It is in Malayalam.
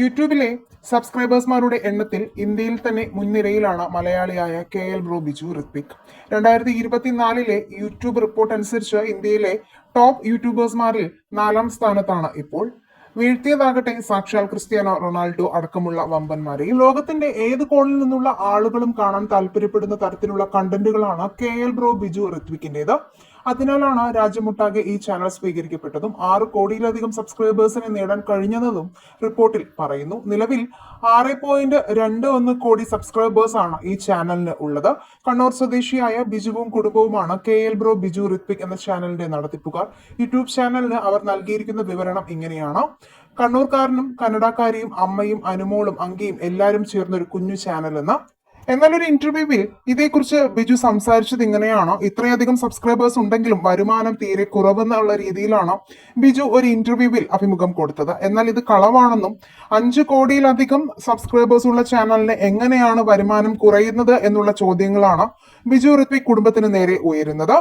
യൂട്യൂബിലെ സബ്സ്ക്രൈബേഴ്സ്മാരുടെ എണ്ണത്തിൽ ഇന്ത്യയിൽ തന്നെ മുൻനിരയിലാണ് മലയാളിയായ KL bro Biju Ritwik. 2024 YouTube report അനുസരിച്ച് ഇന്ത്യയിലെ ടോപ്പ് യൂട്യൂബേഴ്സ്മാരിൽ 4ാം സ്ഥാനത്താണ് ഇപ്പോൾ. വീഴ്ത്തിയതാകട്ടെ സാക്ഷാൽ ക്രിസ്ത്യാനോ റൊണാൾഡോ അടക്കമുള്ള വമ്പന്മാരെയും. ലോകത്തിന്റെ ഏത് കോണിൽ നിന്നുള്ള ആളുകളും കാണാൻ താല്പര്യപ്പെടുന്ന തരത്തിലുള്ള കണ്ടന്റുകളാണ് KL ബ്രോ ബിജു ഋത്വിക്കിന്റേത്. അതിനാലാണ് രാജ്യമൊട്ടാകെ ഈ ചാനൽ സ്വീകരിക്കപ്പെട്ടതും 6 കോടിയിലധികം സബ്സ്ക്രൈബേഴ്സിനെ നേടാൻ കഴിഞ്ഞതെന്നും റിപ്പോർട്ടിൽ പറയുന്നു. നിലവിൽ 6.21 കോടി സബ്സ്ക്രൈബേഴ്സ് ആണ് ഈ ചാനലിന് ഉള്ളത്. കണ്ണൂർ സ്വദേശിയായ ബിജുവും കുടുംബവുമാണ് KL ബ്രോ ബിജു ഋത്വിക് എന്ന ചാനലിന്റെ നടത്തിപ്പുകാർ. യൂട്യൂബ് ചാനലിന് അവർ നൽകിയിരിക്കുന്ന വിവരണം ഇങ്ങനെയാണ്: കണ്ണൂർക്കാരനും കന്നഡക്കാരിയും അമ്മയും അനുമോളും അങ്കിയും എല്ലാവരും ചേർന്നൊരു കുഞ്ഞു ചാനൽ എന്ന്. എന്നാൽ ഒരു ഇന്റർവ്യൂവിൽ ഇതേക്കുറിച്ച് ബിജു സംസാരിച്ചത് ഇങ്ങനെയാണ്: ഇത്രയധികം സബ്സ്ക്രൈബേഴ്സ് ഉണ്ടെങ്കിലും വരുമാനം തീരെ കുറവെന്നുള്ള രീതിയിലാണ് ബിജു ഒരു ഇന്റർവ്യൂവിൽ അഭിമുഖം കൊടുത്തത്. എന്നാൽ ഇത് കളവാണെന്നും 5 കോടിയിലധികം സബ്സ്ക്രൈബേഴ്സ് ഉള്ള ചാനലിന് എങ്ങനെയാണ് വരുമാനം കുറയുന്നത് എന്നുള്ള ചോദ്യങ്ങളാണ് ബിജു ഋത്വിക് കുടുംബത്തിന് നേരെ ഉയരുന്നത്.